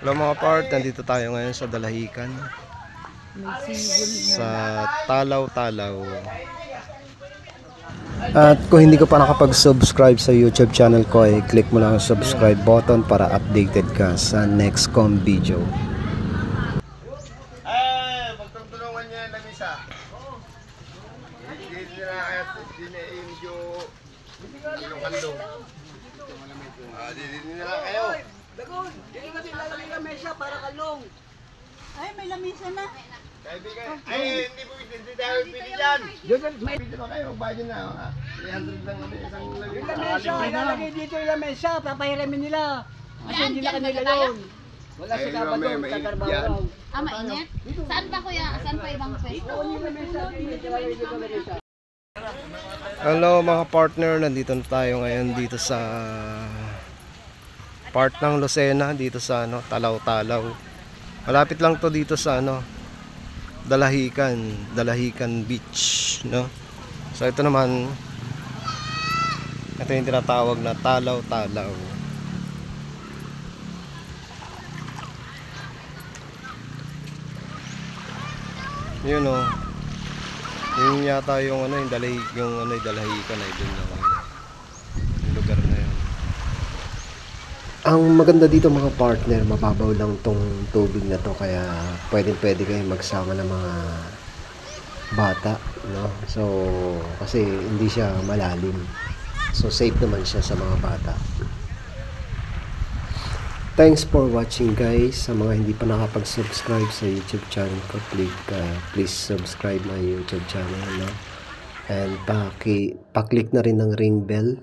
Hello mga part, nandito tayo ngayon sa Dalahican. Sa Talaw-Talaw. At kung hindi ka pa nakapag-subscribe sa YouTube channel ko, click mo lang ang subscribe button para updated ka sa next kong video. Magtutulungan niya lang isa. Hindi na kaya medyo yung kandong. Hindi na kayo. Dagon, hindi kasi lalagay ng mesa para kalong. Ay, may lamisa na. Kaibigan, hindi po hindi tayo pili dyan. May pili pa kayo, bagay na. 300 lang kami isang lamisa. Yung lamesa, ilalagay dito yung lamesa, papahiramin nila. Kasi hindi na kanila yun. Wala si Kaba doon, kakarbaho raw. Mainit? Saan ba kuya? Saan pa ibang pwesto? Yung lamesa, hindi ilalagay dito yung lamesa. Hello mga partner, nandito na tayo ngayon dito sa part ng Lucena, dito sa Talaw-Talaw. Malapit lang to dito sa Dalahican Beach, no? So ito naman, ito yung tinatawag na Talaw-Talaw. Yun yun yata yung yung Dalahican ay dun na yung lugar na yun. Ang maganda dito mga partner, mababaw lang tong tubig na to, kaya pwede kayong magsama ng mga bata, no? So kasi hindi siya malalim, so safe naman siya sa mga bata. Thanks for watching guys. Sa mga hindi pa nakapag-subscribe sa YouTube channel ko, please subscribe my YouTube channel, no? And pa-click na rin ng ring bell